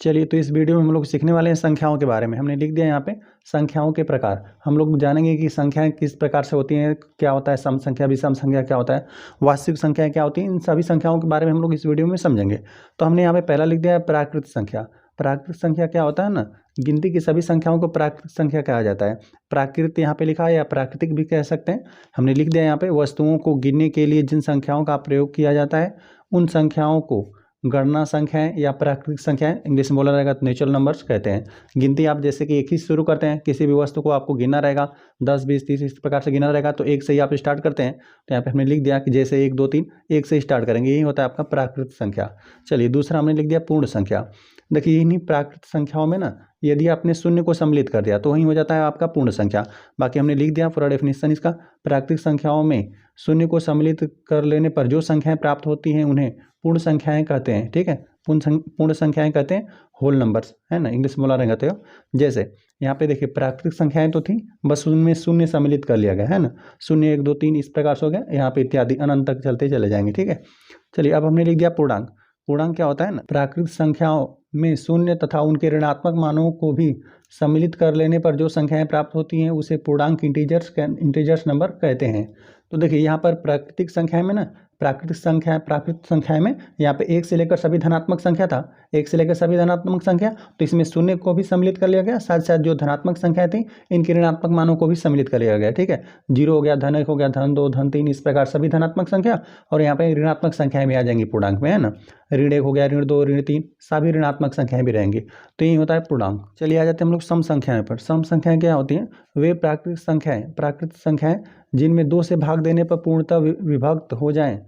चलिए, तो इस वीडियो में हम लोग सीखने वाले हैं संख्याओं के बारे में। हमने लिख दिया यहाँ पे संख्याओं के प्रकार। हम लोग जानेंगे कि संख्याएं किस प्रकार से होती हैं, क्या होता है सम संख्या, विषम संख्या क्या होता है, वास्तविक संख्याएं क्या होती हैं, इन सभी संख्याओं के बारे में हम लोग इस वीडियो में समझेंगे। तो हमने यहाँ पे पहला लिख दिया है प्राकृत संख्या। प्राकृत संख्या क्या होता है ना, गिनती की सभी संख्याओं को प्राकृत संख्या कहा जाता है। प्राकृत यहाँ पे लिखा है या प्राकृतिक भी कह सकते हैं। हमने लिख दिया यहाँ पे वस्तुओं को गिनने के लिए जिन संख्याओं का प्रयोग किया जाता है उन संख्याओं को गणना संख्याएं या प्राकृतिक संख्याएं, इंग्लिश में बोला रहेगा तो नेचुरल नंबर्स कहते हैं। गिनती आप जैसे कि एक ही शुरू करते हैं, किसी भी वस्तु को आपको गिनना रहेगा 10 20 30 इस प्रकार से गिनना रहेगा, तो एक से ही आप स्टार्ट करते हैं। तो यहाँ पे हमने लिख दिया कि जैसे 1 2 3 एक से स्टार्ट करेंगे, यही होता है आपका प्राकृतिक संख्या। चलिए, दूसरा हमने लिख दिया पूर्ण संख्या। देखिए, इन्हीं प्राकृतिक संख्याओं में ना यदि आपने शून्य को सम्मिलित कर दिया तो वही हो जाता है आपका पूर्ण संख्या। बाकी हमने लिख दिया पूरा डेफिनेशन इसका। प्राकृतिक संख्याओं में शून्य को सम्मिलित कर लेने पर जो संख्याएं प्राप्त होती हैं उन्हें पूर्ण संख्याएं कहते हैं। ठीक है, पूर्ण संख्याएं कहते हैं होल नंबर्स, है ना, इंग्लिश में बोला रहेगा। तो जैसे यहाँ पे देखिए प्राकृतिक संख्याएं तो थी, बस उनमें शून्य सम्मिलित कर लिया गया, है ना। 0 1 2 3 इस प्रकार से हो गया, यहाँ पे इत्यादि अनंत तक चलते चले जाएंगे। ठीक है, चलिए अब हमने लिख दिया पूर्णांक। पूर्णांक क्या होता है ना, प्राकृतिक संख्याओं में शून्य तथा उनके ऋणात्मक मानों को भी सम्मिलित कर लेने पर जो संख्याएं प्राप्त होती हैं उसे पूर्णांक इंटीजर्स नंबर कहते हैं। तो देखिए यहाँ पर प्राकृतिक संख्या में ना, प्राकृतिक संख्या में यहाँ पे 1 से लेकर सभी धनात्मक संख्या था, 1 से लेकर सभी धनात्मक संख्या, तो इसमें शून्य को भी सम्मिलित कर लिया गया, साथ साथ जो धनात्मक संख्या थी इनके ऋणात्मक मानों को भी सम्मिलित कर लिया गया। ठीक है, 0 हो गया, धन 1 हो गया, धन 2 धन 3 इस प्रकार सभी धनात्मक संख्या, और यहाँ पे ऋणात्मक संख्याएं भी आ जाएंगी पूर्णांक में, है ना। ऋण 1 हो गया, ऋण 2 ऋण 3 सभी ऋणात्मक संख्याएं भी रहेंगी, तो यही होता है पूर्णांक। चलिए आ जाते हैं हम लोग सम संख्याएं पर। सम संख्याएं क्या होती हैं, वे प्राकृतिक संख्याएं जिनमें 2 से भाग देने पर पूर्णतः विभक्त हो जाएं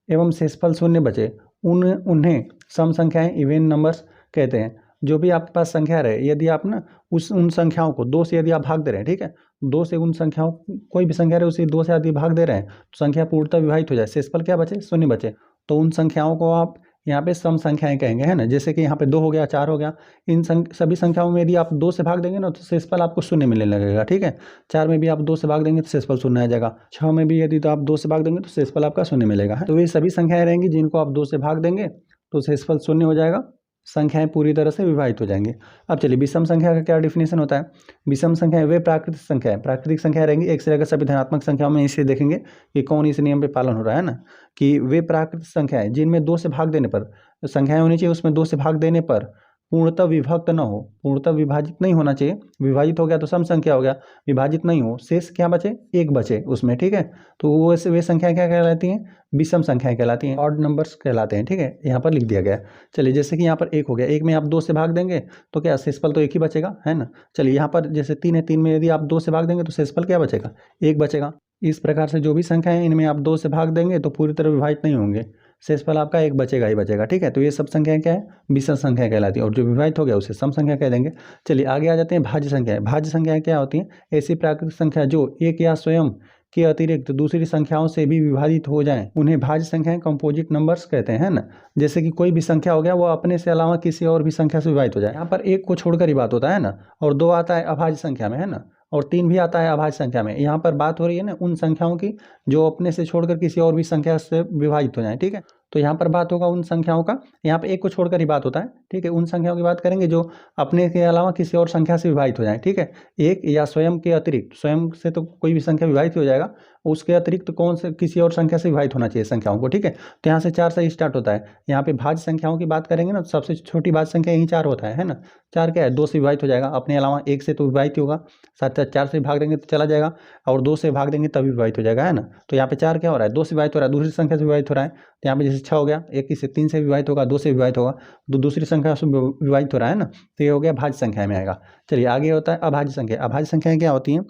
एवं शेषफल शून्य बचे उन्हें सम संख्याएं इवन नंबर्स कहते हैं। जो भी आपके पास संख्या रहे, यदि आप ना उन संख्याओं को 2 से यदि आप भाग दे रहे हैं, ठीक है, 2 से उन संख्याओं, कोई भी संख्या रहे उसे 2 से यदि भाग दे रहे हैं तो संख्या पूर्णतः विभाजित हो जाए, शेषफल क्या बचे, शून्य बचे, तो उन संख्याओं को आप यहाँ पे सम संख्याएं कहेंगे, है ना। जैसे कि यहाँ पे 2 हो गया, 4 हो गया, इन सभी संख्याओं में यदि आप 2 से भाग देंगे ना तो शेषफल आपको शून्य मिलने लगेगा। ठीक है, 4 में भी आप 2 से भाग देंगे तो शेषफल शून्य आ जाएगा, 6 में भी यदि तो आप 2 से भाग देंगे तो शेषफल आपका शून्य मिलेगा। तो ये सभी संख्याएं रहेंगी जिनको आप 2 से भाग देंगे तो शेषफल शून्य हो जाएगा, संख्याएं पूरी तरह से विभाजित हो जाएंगी। अब चलिए विषम संख्या का क्या डेफिनेशन होता है। विषम संख्या वे प्राकृतिक संख्या रहेंगी, एक से लेकर सभी धनात्मक संख्याओं में। इसे देखेंगे कि कौन इस नियम पे पालन हो रहा है ना, कि वे प्राकृतिक संख्याएं जिनमें 2 से भाग देने पर, संख्याएं होनी चाहिए उसमें 2 से भाग देने पर पूर्णतः विभक्त न हो, पूर्णतः विभाजित नहीं होना चाहिए। विभाजित हो गया तो सम संख्या हो गया, विभाजित नहीं हो, शेष क्या बचे, 1 बचे उसमें। ठीक है, तो वे संख्याएं क्या कहलाती हैं, विषम संख्याएं कहलाती हैं, ऑड नंबर्स कहलाते हैं। ठीक है, यहाँ पर लिख दिया गया। चलिए जैसे कि यहाँ पर 1 हो गया, 1 में आप 2 से भाग देंगे तो क्या शेषफल तो 1 ही बचेगा, है ना। चलिए यहाँ पर जैसे 3 है, 3 में यदि आप 2 से भाग देंगे तो शेषफल क्या बचेगा, 1 बचेगा। इस प्रकार से जो भी संख्या है इनमें आप 2 से भाग देंगे तो पूरी तरह विभाजित नहीं होंगे, शेषफल आपका 1 बचेगा ही बचेगा। ठीक है, तो ये सब संख्याएं क्या है, विषम संख्या कहलाती है, और जो विभाजित हो गया उसे सम संख्या कह देंगे। चलिए आगे आ जाते हैं भाज्य संख्याएं। भाज्य संख्याएं क्या होती हैं, ऐसी प्राकृतिक संख्या जो एक या स्वयं के अतिरिक्त दूसरी संख्याओं से भी विभाजित हो जाएं उन्हें भाज्य संख्याएं कंपोजिट नंबर्स कहते हैं, ना। जैसे कि कोई भी संख्या हो गया वो अपने से अलावा किसी और भी संख्या से विभाजित हो जाए। यहाँ पर 1 को छोड़कर ही बात होता है ना, और 2 आता है अभाज्य संख्या में, है ना, और 3 भी आता है अभाज्य संख्या में। यहाँ पर बात हो रही है ना उन संख्याओं की जो अपने से छोड़कर किसी और भी संख्या से विभाजित हो जाए। ठीक है, तो यहाँ पर बात होगा उन संख्याओं का, यहाँ पे 1 को छोड़कर ही बात होता है। ठीक है, उन संख्याओं की बात करेंगे जो अपने के अलावा किसी और संख्या से विभाजित हो जाए। ठीक है, 1 या स्वयं के अतिरिक्त, स्वयं से तो कोई भी संख्या विभाजित हो जाएगा, उसके अतिरिक्त कौन से किसी और संख्या से विभाजित होना चाहिए संख्याओं को। ठीक है, तो यहाँ से 4 से स्टार्ट होता है। यहाँ पे भाज्य संख्याओं की बात करेंगे ना तो सबसे छोटी भाज्य संख्या यही 4 होता है ना। 4 क्या है, 2 से विभाजित हो जाएगा, अपने अलावा 1 से तो विभाजित होगा, साथ साथ 4 से भाग देंगे तो चला जाएगा, और 2 से भाग देंगे तभी विभाजित हो जाएगा, है ना। तो यहाँ पे 4 क्या हो रहा है, 2 से विभाजित हो रहा है, दूसरी संख्या से विभाजित हो रहा है। तो यहाँ पे जैसे 6 हो गया, 1 से 3 से विभाजित होगा, 2 से विभाजित होगा, तो दूसरी संख्या से विभाजित हो रहा है ना, तो ये हो गया भाज्य संख्या में आएगा। चलिए आगे होता है अभाज्य संख्या। अभाज्य संख्याएं क्या होती हैं,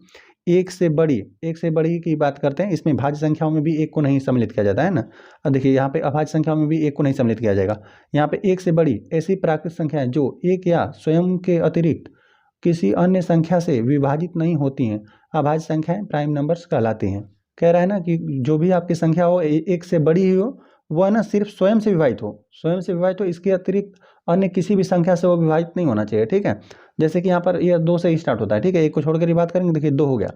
एक से बड़ी की बात करते हैं। इसमें भाज्य संख्याओं में भी 1 को नहीं सम्मिलित किया जाता है ना। अब देखिए यहाँ पे अभाज्य संख्याओं में भी 1 को नहीं सम्मिलित किया जाएगा। यहाँ पे 1 से बड़ी ऐसी प्राकृतिक संख्याएं जो 1 या स्वयं के अतिरिक्त किसी अन्य संख्या से विभाजित नहीं होती हैं अभाज्य संख्याएं प्राइम नंबर्स कहलाती हैं। कह रहा है ना कि जो भी आपकी संख्या हो 1 से बड़ी ही हो, वह ना सिर्फ स्वयं से विभाजित हो, इसके अतिरिक्त अन्य किसी भी संख्या से वो विभाजित नहीं होना चाहिए। ठीक है, जैसे कि यहाँ पर ये 2 से ही स्टार्ट होता है। ठीक है, 1 को छोड़कर ही बात करेंगे, देखिए 2 हो गया,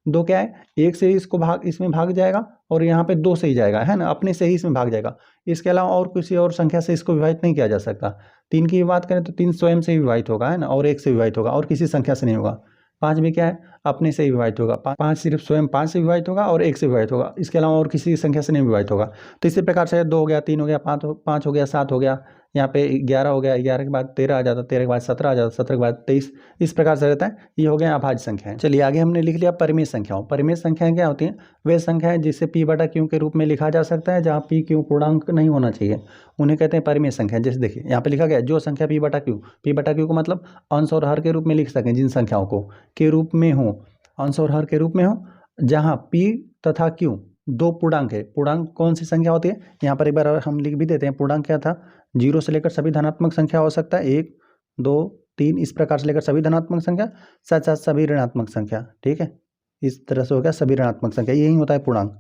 दो क्या है, एक से ही इसको भाग, इसमें भाग जाएगा और यहाँ पे दो से ही जाएगा, है ना, अपने से ही इसमें भाग जाएगा। इसके अलावा और किसी और संख्या से इसको विभाजित नहीं किया जा सकता। 3 की बात करें तो 3 स्वयं से ही विभाजित होगा, है ना, और 1 से विभाजित होगा और किसी संख्या से नहीं होगा। 5 भी क्या है, अपने से ही विभाजित होगा। 5 सिर्फ स्वयं 5 से विभाजित होगा और 1 से विभाजित होगा, इसके अलावा और किसी संख्या से नहीं विभाजित होगा। तो इसी प्रकार से 2 हो गया, 3 हो गया, 5 हो गया, 7 हो गया, यहाँ पे 11 हो गया, 11 के बाद 13 आ जाता, 13 के बाद 17 आ जाता, 17 के बाद 23, इस प्रकार से रहता है। ये हो गया अभाज्य संख्याएं। चलिए आगे हमने लिख लिया परिमेय संख्याओं। परिमेय संख्याएं क्या होती हैं, वे संख्याएं जिसे p बटा q के रूप में लिखा जा सकता है जहाँ p q पूर्णांक नहीं होना चाहिए, उन्हें कहते हैं परिमेय संख्या। जैसे देखिए यहाँ पे लिखा गया जो संख्या p बटा q को मतलब अंश और हर के रूप में लिख सकें, जिन संख्याओं को के रूप में हो, अंश और हर के रूप में हो, जहाँ p तथा q दो पूर्णांक है। पूर्णांक कौन सी संख्या होती है, यहाँ पर एक बार हम लिख भी देते हैं। पूर्णांक क्या था, 0 से लेकर सभी धनात्मक संख्या हो सकता है, 1 2 3 इस प्रकार से लेकर सभी धनात्मक संख्या, साथ साथ सभी ऋणात्मक संख्या। ठीक है, इस तरह से हो गया सभी ऋणात्मक संख्या, यही होता है पूर्णांक।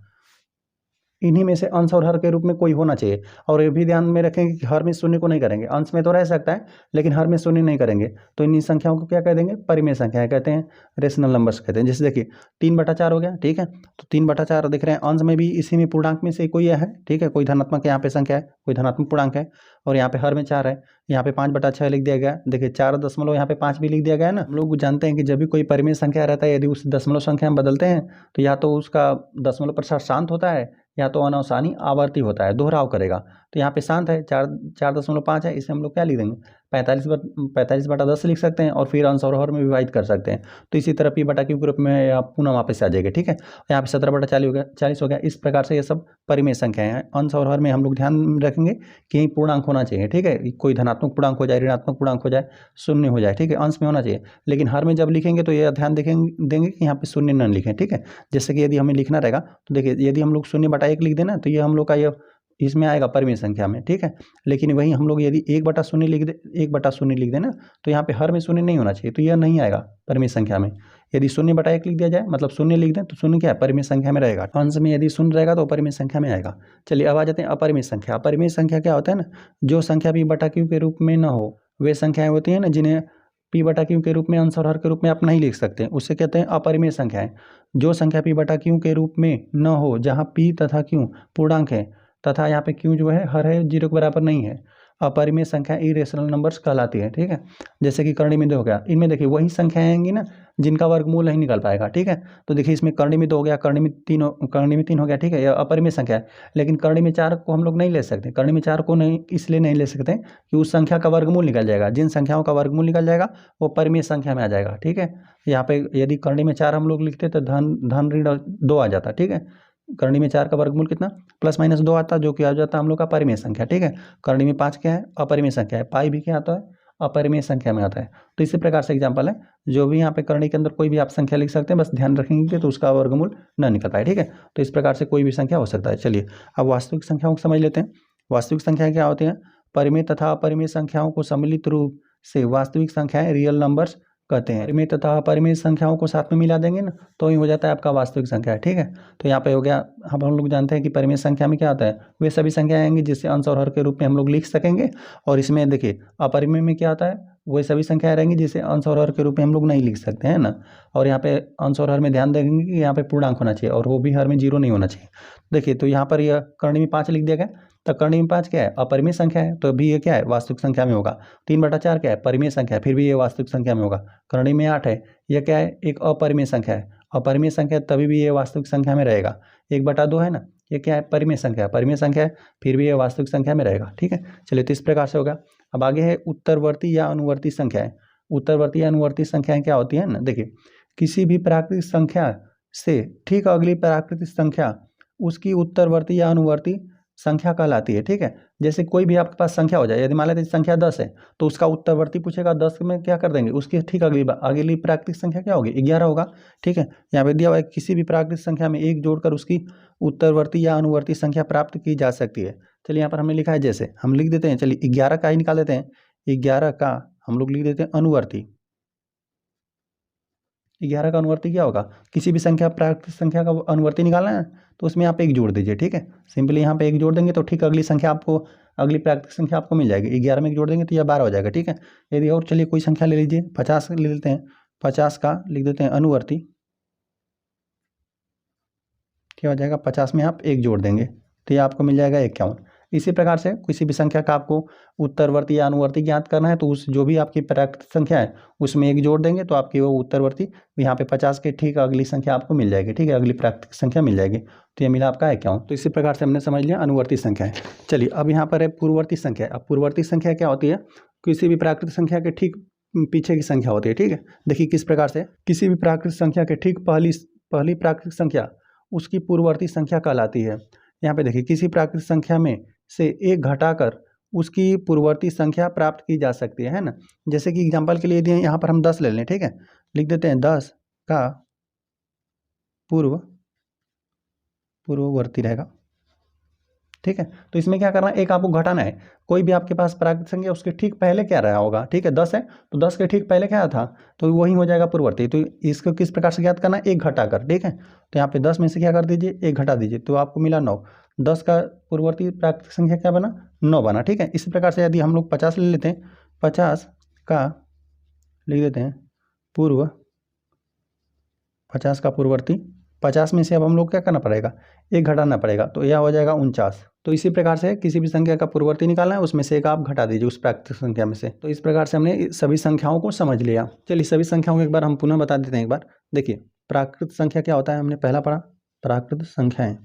इन्हीं में से अंश और हर के रूप में कोई होना चाहिए। और ये भी ध्यान में रखेंगे कि हर में शून्य को नहीं करेंगे, अंश में तो रह सकता है लेकिन हर में शून्य नहीं करेंगे। तो इन्हीं संख्याओं को क्या कह देंगे, परिमेय संख्याएं कहते हैं, रेशनल नंबर्स कहते हैं। जैसे देखिए 3/4 हो गया, ठीक है, तो 3/4 दिख रहे हैं, अंश में भी इसी में पूर्णांक में से कोई है, ठीक है, कोई धनात्मक यहाँ पे संख्या है, कोई धनात्मक पूर्णांक है, और यहाँ पे हर में 4 है। यहाँ पे 5/6 लिख दिया गया, देखिए 4 दशमलव यहाँ पे 5 भी लिख दिया गया है ना। हम लोग जानते हैं कि जब भी कोई परिमेय संख्या रहता है, यदि उस दशमलव संख्या में बदलते हैं तो या तो उसका दशमलव प्रसार शांत होता है या तो अनवसानी आवर्ती होता है, दोहराव करेगा। तो यहाँ पे शांत है, 4.5 है, इसे हम लोग क्या लिख देंगे, 45/10 लिख सकते हैं और फिर अंश और हर में विभाजित कर सकते हैं। तो इसी तरह p बटा q के रूप में आप पुनः वापस आ जाएगा, ठीक है। यहाँ पे 17/40 हो गया, 40 हो गया। इस प्रकार से ये सब परिमेय संख्याएं हैं। अंश और हर में हम लोग ध्यान रखेंगे कि पूर्णांक होना चाहिए, ठीक है, कोई धनात्मक पूर्णांक हो जाए, ऋणात्मक पूर्णांक हो जाए, शून्य हो जाए, ठीक है, अंश में होना चाहिए। लेकिन हर में जब लिखेंगे तो ये ध्यान देंगे कि यहाँ पे शून्य न लिखें, ठीक है। जैसे कि यदि हमें लिखना रहेगा तो देखिए यदि हम लोग 0/1 लिख देना तो ये हम लोग का ये इसमें आएगा परिमेय संख्या में, ठीक है। लेकिन वही हम लोग यदि 1/0 लिख दे, 1/0 लिख देना तो यहाँ पे हर में शून्य नहीं होना चाहिए, तो यह नहीं आएगा परिमेय संख्या में। यदि 0/1 लिख दिया जाए मतलब शून्य लिख दें तो शून्य क्या है, परिमेय संख्या में रहेगा। अंश में यदि शून्य रहेगा तो परिमेय संख्या में आएगा। चलिए अब आ जाते हैं अपरिमेय संख्या। अपरिमेय संख्या क्या होता है ना, जो संख्या p बटा q के रूप में न हो, वे संख्याएं होती हैं ना जिन्हें p बटा q के रूप में, अंश और हर के रूप में आप नहीं लिख सकते, उससे कहते हैं अपरिमेय संख्याएं। जो संख्या p बटा q के रूप में न हो, जहाँ p तथा q पूर्णांक है तथा यहाँ पे q जो है हर है, 0 के बराबर नहीं है, अपरिमेय संख्या इरेशनल नंबर्स कहलाती है, ठीक है। जैसे कि कर्णिमित हो गया, इनमें देखिए वही संख्याएं आएंगी ना जिनका वर्गमूल नहीं निकल पाएगा, ठीक है। तो देखिए इसमें कर्णिमित हो गया, कर्णिमित 3 हो गया, ठीक है, यह अपरिमेय संख्या है। लेकिन कर्णिमित 4 को हम लोग नहीं ले सकते, कर्णिमित 4 को नहीं इसलिए नहीं ले सकते कि उस संख्या का वर्गमूल निकल जाएगा। जिन संख्याओं का वर्गमूल निकल जाएगा वो परिमेय संख्या में आ जाएगा, ठीक है। यहाँ पे यदि कर्णिमित 4 हम लोग लिखते तो धन ऋण 2 आ जाता, ठीक है। कर्णिमित 4 का वर्गमूल कितना, +-2 आता, जो कि आ जाता हम लोग का परिमेय संख्या, ठीक है। कर्णिमित 5 क्या है, अपरिमेय संख्या है। पाई भी क्या आता है, अपरिमेय संख्या में आता है। तो इसी प्रकार से एग्जाम्पल है, जो भी यहाँ पे करणी के अंदर कोई भी आप संख्या लिख सकते हैं, बस ध्यान रखेंगे तो उसका वर्गमूल न निकल पाए, ठीक है। तो इस प्रकार से कोई भी संख्या हो सकता है। चलिए अब वास्तविक संख्याओं को समझ लेते हैं। वास्तविक संख्याएं क्या होती हैं, परिमेय तथा अपरिमेय संख्याओं को सम्मिलित रूप से वास्तविक संख्याएं रियल नंबर्स कहते हैं। परिमेय तथा अपरिमेय संख्याओं को साथ में मिला देंगे ना तो ही हो जाता है आपका वास्तविक संख्या, ठीक है। तो यहाँ पे हो गया, हम लोग जानते हैं कि परिमेय संख्या में क्या होता है, वे सभी संख्याएं आएंगी जिससे अंश और हर के रूप में हम लोग लिख सकेंगे। और इसमें देखिए अपरिमेय में क्या होता है, वही सभी संख्याएं रहेंगी जिसे अंश और हर के रूप में हम लोग नहीं लिख सकते हैं ना। और यहाँ पे अंश और हर में ध्यान देंगे कि यहाँ पे पूर्णांक होना चाहिए और वो भी हर में 0 नहीं होना चाहिए। देखिए तो यहाँ पर यह कर्णी में 5 लिख दिया गया, तो कर्णी में 5 क्या है, अपरिमेय संख्या है, तो भी ये क्या है, वास्तविक संख्या में होगा। 3/4 क्या है, परिमेय संख्या है, फिर भी ये वास्तविक संख्या में होगा। कर्णी में 8 है, यह क्या है, एक अपरिमेय संख्या है। अपरिमेय संख्या तभी भी ये वास्तविक संख्या में रहेगा। 1/2 है ना, ये क्या है, परिमेय संख्या है, परिमेय संख्या है, फिर भी ये वास्तविक संख्या में रहेगा, ठीक है। चलिए तो इस प्रकार से होगा। अब आगे है उत्तरवर्ती या अनुवर्ती संख्याएं। उत्तरवर्ती या अनुवर्ती संख्याएं क्या होती है ना, देखिए किसी भी प्राकृतिक संख्या से ठीक अगली प्राकृतिक संख्या उसकी उत्तरवर्ती या अनुवर्ती संख्या कहलाती है, ठीक है। जैसे कोई भी आपके पास संख्या हो जाए, यदि मान लेते हैं संख्या 10 है तो उसका उत्तरवर्ती पूछेगा, 10 में क्या कर देंगे, उसकी ठीक अगली प्राकृतिक संख्या क्या होगी, 11 होगा, ठीक है। यहाँ पे दिया हुआ है किसी भी प्राकृतिक संख्या में 1 जोड़कर उसकी उत्तरवर्ती या अनुवर्ती संख्या प्राप्त की जा सकती है। चलिए यहाँ पर हमने लिखा है, जैसे हम लिख देते हैं, चलिए 11 का ही निकाल देते हैं, 11 का हम लोग लिख देते हैं अनुवर्ती। 11 का अनुवर्ती क्या होगा, किसी भी संख्या प्राकृतिक संख्या का अनुवर्ती निकालना है तो उसमें आप 1 जोड़ दीजिए, ठीक है। सिंपली यहाँ पे 1 जोड़ देंगे तो ठीक अगली संख्या आपको, अगली प्राकृतिक संख्या आपको मिल जाएगी। 11 में 1 जोड़ देंगे तो यह 12 हो जाएगा, ठीक है। यदि और चलिए कोई संख्या ले लीजिए, 50 ले लेते हैं, 50 का लिख देते हैं अनुवर्ती। क्या हो जाएगा, 50 में आप 1 जोड़ देंगे तो ये आपको मिल जाएगा 51। इसी प्रकार से किसी भी संख्या का आपको उत्तरवर्ती या अनुवर्ती ज्ञात करना है तो उस जो भी आपकी प्राकृत संख्या है उसमें 1 जोड़ देंगे तो आपकी वो उत्तरवर्ती यहाँ पे 50 के ठीक अगली संख्या आपको मिल जाएगी, ठीक है, अगली प्राकृतिक संख्या मिल जाएगी। तो ये मिला आपका 51। तो इसी प्रकार से हमने समझ लिया अनुवर्ती संख्या है। चलिए अब यहाँ पर है पूर्ववर्ती संख्या। अब पूर्ववर्ती संख्या क्या होती है, किसी भी प्राकृतिक संख्या के ठीक पीछे की संख्या होती है, ठीक है। देखिए किस प्रकार से, किसी भी प्राकृतिक संख्या के ठीक पहली प्राकृतिक संख्या उसकी पूर्ववर्ती संख्या कहलाती है। यहाँ पे देखिए किसी प्राकृतिक संख्या में से 1 घटाकर उसकी पूर्ववर्ती संख्या प्राप्त की जा सकती है ना। जैसे कि एग्जांपल के लिए दिए यहाँ पर हम 10 ले लें, ठीक है, लिख देते हैं 10 का पूर्ववर्ती रहेगा, ठीक है। तो इसमें क्या करना है, एक आपको घटाना है। कोई भी आपके पास प्राकृतिक संख्या उसके ठीक पहले क्या रहा होगा, ठीक है, 10 है तो 10 के ठीक पहले क्या था, तो वही हो जाएगा पूर्ववर्ती। तो इसको किस प्रकार से ज्ञात करना है, 1 घटाकर, ठीक है। तो यहाँ पे 10 में से क्या कर दीजिए, 1 घटा दीजिए तो आपको मिला 9। 10 का पूर्ववर्ती प्राकृतिक संख्या क्या बना, 9 बना, ठीक है। इसी प्रकार से यदि हम लोग 50 ले लेते हैं, 50 का लिख देते हैं 50 का पूर्ववर्ती, 50 में से अब हम लोग क्या करना पड़ेगा, 1 घटाना पड़ेगा तो यह हो जाएगा 49। तो इसी प्रकार से किसी भी संख्या का पूर्ववर्ती निकालना है उसमें से एक आप घटा दीजिए उस प्राकृतिक संख्या में से। तो इस प्रकार से हमने सभी संख्याओं को समझ लिया। चलिए सभी संख्याओं को एक बार हम पुनः बता देते हैं। एक बार देखिए प्राकृत संख्या क्या होता है, हमने पहला पढ़ा, प्राकृत संख्याएं,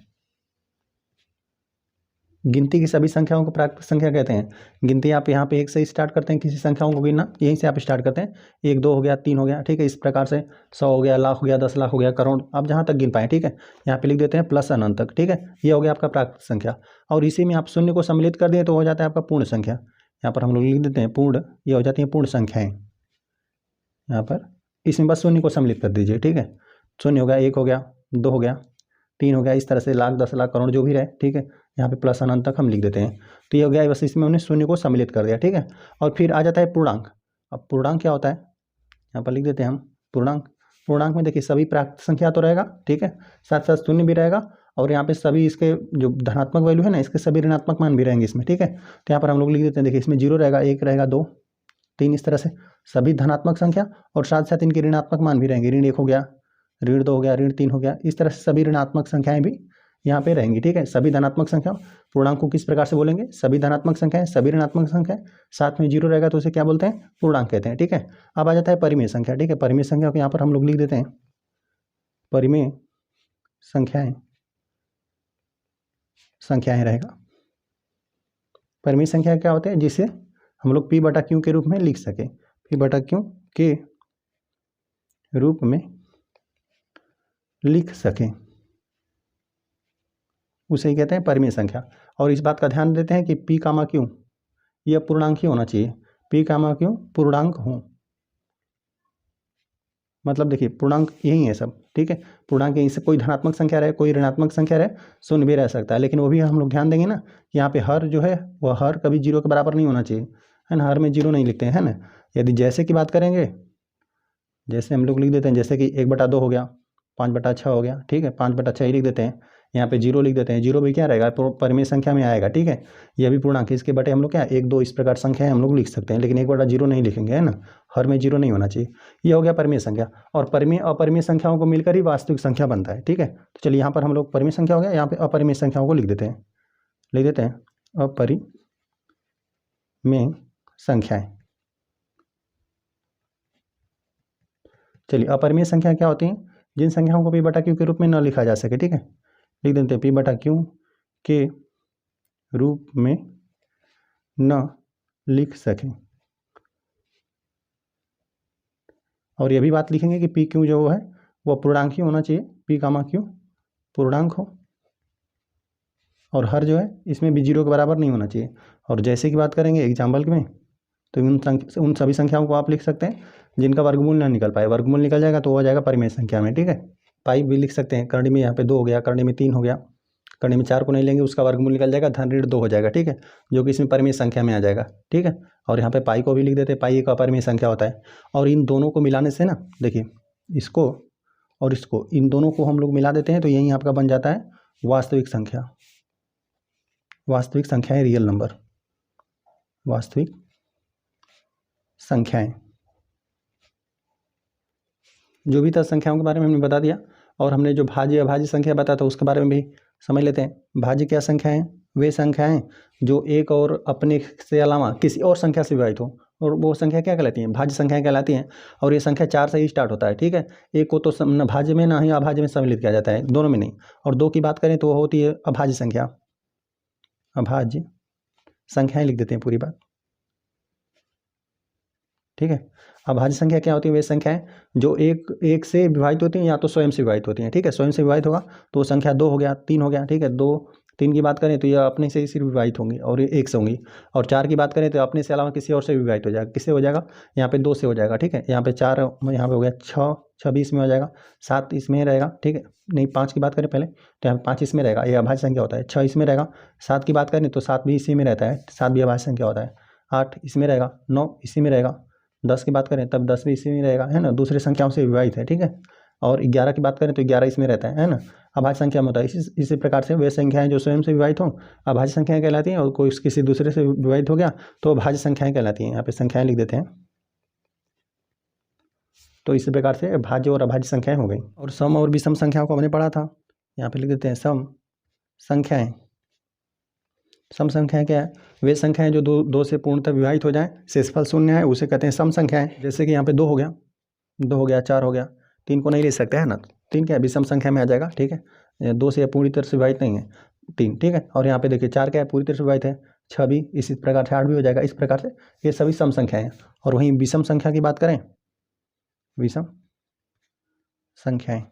गिनती की सभी संख्याओं को प्राकृत संख्या कहते हैं। गिनती आप यहाँ पे 1 से स्टार्ट करते हैं, किसी संख्याओं को गिनना यहीं से आप स्टार्ट करते हैं, 1 2 हो गया, 3 हो गया, ठीक है। इस प्रकार से 100 हो गया, लाख हो गया, 10 लाख हो गया, करोड़, आप जहाँ तक गिन पाएँ, ठीक है। यहाँ पे लिख देते हैं प्लस अनंत तक, ठीक है। ये हो गया आपका प्राकृत संख्या। और इसी में आप शून्य को सम्मिलित कर दिए तो हो जाता है आपका पूर्ण संख्या। यहाँ पर हम लोग लिख देते हैं पूर्ण, ये हो जाती है पूर्ण संख्याएँ। यहाँ पर इसमें बस शून्य को सम्मिलित कर दीजिए, ठीक है। शून्य हो गया, 1 हो गया, 2 हो गया, 3 हो गया, इस तरह से लाख, 10 लाख, करोड़ जो भी रहे, ठीक है। यहाँ पे प्लस अनंत तक हम लिख देते हैं। तो ये हो गया, बस इसमें उन्हें शून्य को सम्मिलित कर दिया, ठीक है। और फिर आ जाता है पूर्णांक। अब पूर्णांक क्या होता है, यहाँ पर लिख देते हैं हम पूर्णांक। पूर्णांक में देखिए सभी प्राकृत संख्या तो रहेगा, ठीक है, साथ साथ शून्य भी रहेगा और यहाँ पे सभी इसके जो धनात्मक वैल्यू है ना इसके सभी ऋणात्मक मान भी रहेंगे इसमें, ठीक है। तो यहाँ पर हम लोग लिख देते हैं, देखिए इसमें 0 रहेगा, 1 रहेगा, 2 3, इस तरह से सभी धनात्मक संख्या और साथ साथ इनके ऋणात्मक मान भी रहेंगे। ऋण 1 हो गया, ऋण 2 हो गया, ऋण 3 हो गया, इस तरह से सभी ऋणात्मक संख्याएं भी यहाँ पे रहेंगी, ठीक है। सभी धनात्मक संख्या, पूर्णांक को किस प्रकार से बोलेंगे, सभी धनात्मक संख्याएं, सभी ऋणात्मक संख्या, साथ में 0 रहेगा तो उसे क्या बोलते हैं, पूर्णांक कहते हैं, ठीक है। अब आ जाता है परिमेय संख्या, ठीक है। परिमेय संख्या को यहाँ पर हम लोग लिख देते हैं परिमेय संख्याएं रहेगा। परिमेय संख्या क्या होते हैं, जिसे हम लोग P बटा Q के रूप में लिख सके, P बटा Q के रूप में लिख सकें, उसे ही कहते हैं परिमेय संख्या। और इस बात का ध्यान देते हैं कि P, Q यह पूर्णांक ही होना चाहिए, P, Q पूर्णांक हो, मतलब देखिए पूर्णांक यही है सब, ठीक है। पूर्णांक यहीं से कोई धनात्मक संख्या रहे, कोई ऋणात्मक संख्या रहे, शून्य भी रह सकता है, लेकिन वो भी हम लोग ध्यान देंगे ना कि यहाँ पे हर जो है वह हर कभी 0 के बराबर नहीं होना चाहिए, है ना। हर में 0 नहीं लिखते हैं, है ना। यदि जैसे की बात करेंगे, जैसे हम लोग लिख देते हैं, जैसे कि 1/2 हो गया, 5/6 हो गया, ठीक है, 5/6 ही लिख देते हैं। यहाँ पे 0 लिख देते हैं, 0 भी क्या रहेगा, परिमेय संख्या में आएगा, ठीक है। यह भी पूर्णांक है, इसके बटे हम लोग क्या 1 2 इस प्रकार संख्या हम लोग लिख सकते हैं, लेकिन 1/0 नहीं लिखेंगे, है ना। हर में 0 नहीं होना चाहिए। ये हो गया परिमेय संख्या। और परिमेय अपरिमेय संख्याओं को मिलकर ही वास्तविक संख्या बनता है, ठीक है। तो चलिए यहाँ पर हम लोग परिमेय संख्या हो गया, यहाँ पे अपरिमेय संख्याओं को लिख देते हैं, अपरिमेय संख्याएं। चलिए अपरिमेय संख्या क्या होती हैं, जिन संख्याओं को P बटा Q के रूप में न लिखा जा सके, ठीक है। लिख देते हैं P बटा Q के रूप में न लिख सकें। और यह भी बात लिखेंगे कि P Q जो है वो पूर्णांक ही होना चाहिए, P, Q पूर्णांक हो, और हर जो है इसमें भी 0 के बराबर नहीं होना चाहिए। और जैसे की बात करेंगे एग्जाम्पल में, तो उन सभी संख्याओं को आप लिख सकते हैं जिनका वर्गमूल ना निकल पाए, वर्गमूल निकल जाएगा तो हो जाएगा परिमेय संख्या में, ठीक है। पाई भी लिख सकते हैं, करणी में यहाँ पे 2 हो गया, करणी में 3 हो गया, करणी में 4 को नहीं लेंगे उसका वर्गमूल निकल जाएगा, धन ऋण 2 हो जाएगा, ठीक है, जो कि इसमें परिमेय संख्या में आ जाएगा, ठीक है। और यहाँ पे पाई को भी लिख देते हैं, पाई एक अपरिमेय संख्या होता है। और इन दोनों को मिलाने से ना, देखिए इसको और इसको, इन दोनों को हम लोग मिला देते हैं तो यही आपका बन जाता है वास्तविक संख्या। वास्तविक संख्या है रियल नंबर, वास्तविक संख्याएं। जो भी था संख्याओं के बारे में हमने बता दिया। और हमने जो भाज्य अभाज्य संख्या बताया था उसके बारे में भी समझ लेते हैं। भाज्य क्या संख्या है? वे संख्याएं जो एक और अपने से अलावा किसी और संख्या से विभाजित हो, और वो संख्या क्या कहलाती है? भाज्य संख्या कहलाती हैं। और ये संख्या 4 से ही स्टार्ट होता है, ठीक है। एक को तो न भाज्य में ना ही अभाज्य में सम्मिलित किया जाता है, दोनों में नहीं। और 2 की बात करें तो वो होती है अभाज्य संख्या। अभाज्य संख्याएं लिख देते हैं पूरी बात, ठीक है। अभाज्य संख्या क्या होती है? वे संख्याएं जो एक से विभाजित होती हैं या तो स्वयं से विभाजित होती हैं, ठीक है। स्वयं से विभाजित होगा तो संख्या 2 हो गया, 3 हो गया, ठीक है। 2 3 की बात करें तो यह अपने से ही सिर्फ विभाजित होंगी और ये 1 से होंगी। और 4 की बात करें तो अपने से अलावा किसी और से विभाजित हो जाएगा। किससे हो जाएगा? यहाँ पे 2 से हो जाएगा, ठीक है। यहाँ पे 4, यहाँ पे हो गया 6, 6 भी इसमें हो जाएगा, 7 इसमें रहेगा, ठीक है। नहीं, 5 की बात करें पहले तो यहाँ पे 5 इसमें रहेगा, ये अभाज्य संख्या होता है। 6 इसमें रहेगा, 7 की बात करें तो 7 भी इसी में रहता है, 7 भी अभाज्य संख्या होता है। 8 इसमें रहेगा, 9 इसी में रहेगा, 10 की बात करें तब 10 भी इसी में रहेगा, है ना। दूसरी संख्याओं से विभाजित है, ठीक है। और 11 की बात करें तो 11 इसमें रहता है ना। अभाज्य संख्या में होता है। इसी प्रकार से वे संख्याएं जो स्वयं से विभाजित हों अभाज्य संख्याएं कहलाती हैं, और कोई किसी दूसरे से विभाजित हो गया तो अभाज्य संख्याएं कहलाती हैं। यहाँ पे संख्याएं लिख देते हैं। तो इसी प्रकार से भाज्य और अभाज्य संख्याएं हो गई। और सम और विषम संख्याओं को हमने पढ़ा था, यहाँ पे लिख देते हैं सम संख्याएं। सम संख्याएं क्या है? वे संख्याएं जो दो से पूर्णतः विभाजित हो जाएं, शेषफल शून्य है, उसे कहते हैं सम संख्याएं। जैसे कि यहाँ पे 2 हो गया, 2 हो गया, 4 हो गया, 3 को नहीं ले सकते है ना। 3 क्या है? विषम संख्या में आ जाएगा, ठीक है। 2 से पूरी तरह से विभाजित नहीं है 3, ठीक है। और यहाँ पे देखिए 4 क्या है? पूरी तरह से विभाजित है। 6 भी इसी प्रकार से 8 भी हो जाएगा। इस प्रकार से ये सभी सम संख्याएं हैं। और वहीं विषम संख्या की बात करें, विषम संख्याएं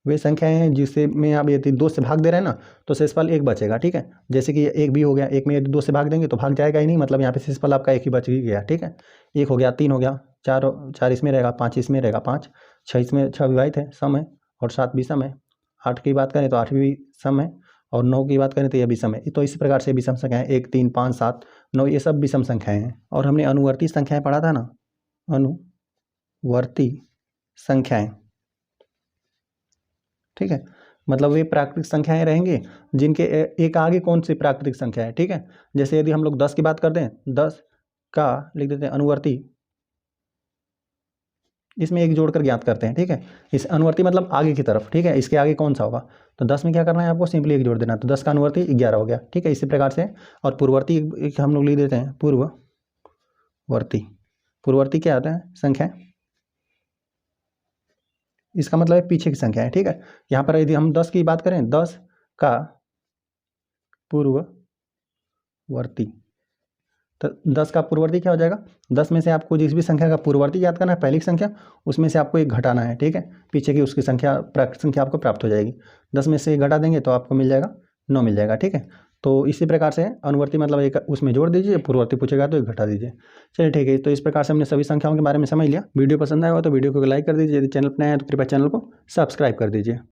वे संख्याएं हैं जिसे में आप यदि 2 से भाग दे रहे हैं ना तो शेषफल 1 बचेगा, ठीक है। जैसे कि 1 भी हो गया, 1 में यदि 2 से भाग देंगे तो भाग जाएगा ही नहीं, मतलब यहाँ पे शेषफल आपका 1 ही बच ही गया, ठीक है। 1 हो गया, 3 हो गया, 4 इसमें रहेगा, 5 इसमें रहेगा, 5 6 इसमें 6 विभाजित है, सम है, और 7 भी सम है। 8 की बात करें तो 8 भी सम है, और 9 की बात करें तो यह भी सम है। तो इस प्रकार से विषम संख्याएं 1 3 5 7 9 ये सब विषम संख्याएं हैं। और हमने अनुवर्ती संख्याएं पढ़ा था ना, अनुवर्ती संख्याएं, ठीक है। मतलब वे प्राकृतिक संख्याएं रहेंगे जिनके एक आगे कौन सी प्राकृतिक संख्या है, ठीक है। जैसे यदि हम लोग 10 की बात करते हैं, 10 का लिख देते हैं अनुवर्ती, इसमें 1 जोड़कर ज्ञात करते हैं, ठीक है। इस अनुवर्ती मतलब आगे की तरफ, ठीक है। इसके आगे कौन सा होगा? तो 10 में क्या करना है आपको? सिंपली 1 जोड़ देना। तो 10 का अनुवर्ती 11 हो गया, ठीक है। इसी प्रकार से और पूर्ववर्ती हम लोग लिख देते हैं, पूर्ववर्ती। पूर्ववर्ती क्या होता है? संख्या, इसका मतलब है पीछे की संख्या है, ठीक है। यहाँ पर यदि हम 10 की बात करें, 10 का पूर्ववर्ती, तो 10 का पूर्ववर्ती क्या हो जाएगा? 10 में से आपको जिस भी संख्या का पूर्ववर्ती याद करना है, पहली संख्या, उसमें से आपको 1 घटाना है, ठीक है। पीछे की उसकी संख्या प्राकृतिक संख्या आपको प्राप्त हो जाएगी। 10 में से 1 घटा देंगे तो आपको मिल जाएगा 9 मिल जाएगा, ठीक है। तो इसी प्रकार से अनुवर्ती मतलब 1 उसमें जोड़ दीजिए, पूर्ववर्ती पूछेगा तो 1 घटा दीजिए। चलिए ठीक है। तो इस प्रकार से हमने सभी संख्याओं के बारे में समझ लिया। वीडियो पसंद आया हो तो वीडियो को लाइक कर दीजिए। यदि चैनल पर नया है तो कृपया चैनल को सब्सक्राइब कर दीजिए।